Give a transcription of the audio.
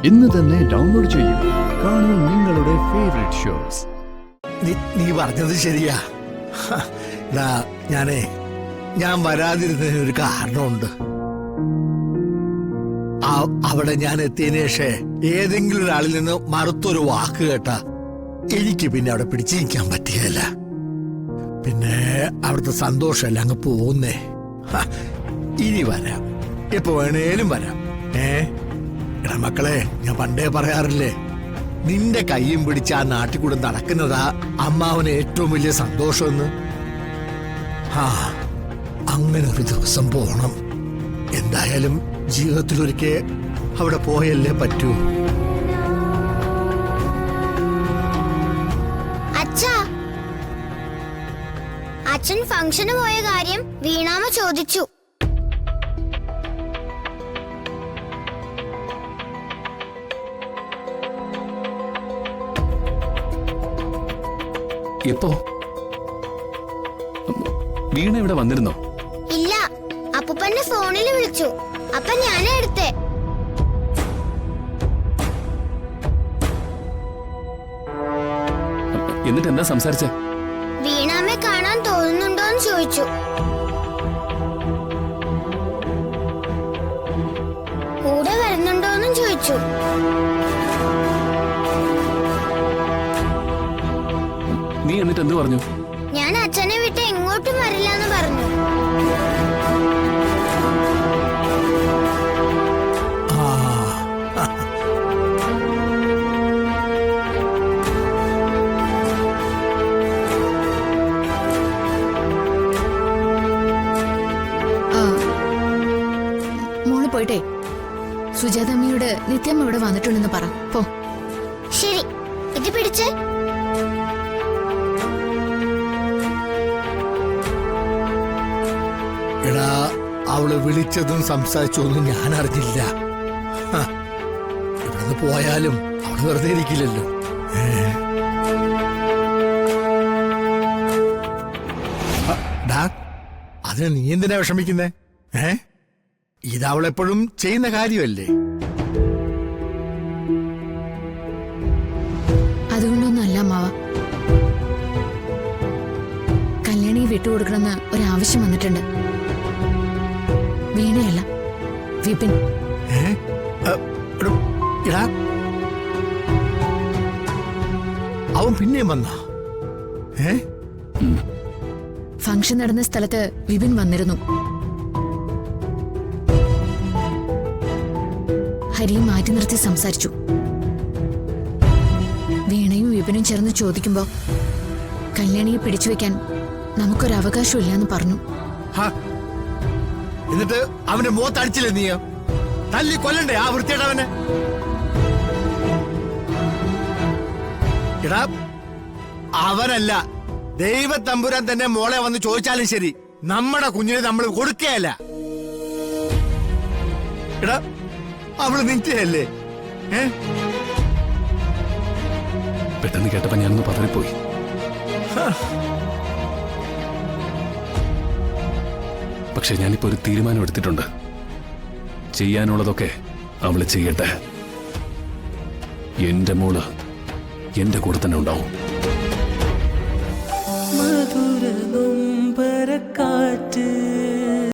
ഇന്ന് തന്നെ ഡൗൺലോഡ് ചെയ്യൂ. കാണൂ നിങ്ങളുടെ ഫേവറേറ്റ് ഷോസ്. നീ പറഞ്ഞത് ശരിയാ. ഞാൻ വരാതിരുന്നതിന് ഒരു കാരണമുണ്ട്. അവിടെ ഞാൻ എത്തിയതിനു ശേഷം ഏതെങ്കിലും ഒരാളിൽ നിന്ന് മറുത്തൊരു വാക്ക് കേട്ടാ എനിക്ക് പിന്നെ അവിടെ പിടിച്ചിരിക്കാൻ പറ്റുകയില്ല. പിന്നെ അവിടുത്തെ സന്തോഷമല്ല അങ്ങ് പോകുന്നേ. ഇനി വരാം, എപ്പോ വേണേലും വരാം. എടാ മക്കളെ, ഞാൻ പണ്ടേ പറയാറില്ലേ, നിന്റെ കയ്യും പിടിച്ച് ആ നാട്ടിൽ കൂടെ നടക്കുന്നതാ അമ്മാവന് ഏറ്റവും വലിയ സന്തോഷമെന്ന്. അങ്ങനെ ഒരു ദിവസം പോണം. എന്തായാലും ജീവിതത്തിലൊരിക്കൽ അവിടെ പോയല്ലേ പറ്റൂ. അച്ഛൻ ഫംഗ്ഷന് പോയ കാര്യം വീണാമ്മ ചോദിച്ചു. എപ്പോ? വീണ ഇവിടെ വന്നിരുന്നോ? ഇല്ല, അപ്പൂപ്പന്റെ ഫോണിൽ വിളിച്ചു. അപ്പൊ ഞാനേ എടുത്തേ. എന്നിട്ട് എന്താ സംസാരിച്ചേ? വീണാമ്മയെ കാണാൻ തോന്നുന്നുണ്ടോന്ന് ചോദിച്ചു. കൂടെ വരുന്നുണ്ടോന്നും ചോദിച്ചു. നീ എന്നിട്ട് എന്ത് പറഞ്ഞു? ഞാൻ അച്ഛനെ വിട്ട് എങ്ങോട്ടും വരില്ലെന്ന് പറഞ്ഞു. മോള് പോയിട്ടെ സുജാതമ്മയോട് നിത്യമ്മ ഇവിടെ വന്നിട്ടുണ്ടെന്ന് പറ. പോ. ശരി, ഇത് പിടിച്ചേ. എടാ, അവള് വിളിച്ചതും സംസാരിച്ചതൊന്നും ഞാൻ അറിഞ്ഞില്ല. ഇവിടുന്ന് പോയാലും അവള് വെറുതെ ഇരിക്കില്ലല്ലോ. അതിന് നീ എന്തിനാ വിഷമിക്കുന്നേ? ഇത് അവളെപ്പോഴും ചെയ്യുന്ന കാര്യമല്ലേ? അതുകൊണ്ടൊന്നുമല്ല അമ്മാവ, കല്യാണി വിട്ടുകൊടുക്കണമെന്ന് ഒരാവശ്യം വന്നിട്ടുണ്ട്. വീണയല്ല, വിപിൻ. അവൻ പിന്നെയും വന്ന ഫംഗ്ഷൻ നടന്ന സ്ഥലത്ത് വിപിൻ വന്നിരുന്നു. ഹരിയും മാറ്റി നിർത്തി സംസാരിച്ചു. വീണയും വിപിനും ചേർന്ന് ചോദിക്കുമ്പോ കല്യാണിയെ പിടിച്ചുവെക്കാൻ നമുക്കൊരു അവകാശമില്ലാന്ന് പറഞ്ഞു. എന്നിട്ട് അവന്റെ മുഖത്ത് അടിച്ചില്ലേ നീ? തല്ലി കൊല്ലണ്ടേ ആ വൃത്തിയേട്ടവനെ? എടാ, അവനല്ല, ദൈവത്തമ്പുരാൻ തന്നെ മോളെ വന്ന് ചോദിച്ചാലും ശരി, നമ്മുടെ കുഞ്ഞിനെ നമ്മൾ കൊടുക്കുകയല്ല. എടാ, അവള് നിന്റെയല്ലേ? പെട്ടെന്ന് കേട്ടപ്പോ ഞാനൊന്ന് പതറിപ്പോയി. പക്ഷെ ഞാനിപ്പോ ഒരു തീരുമാനം എടുത്തിട്ടുണ്ട്. ചെയ്യാനുള്ളതൊക്കെ അവള് ചെയ്യട്ടെ. എന്റെ മോള് എന്റെ കൂടെ തന്നെ ഉണ്ടാവും. മധുര നൊമ്പരക്കാറ്റ്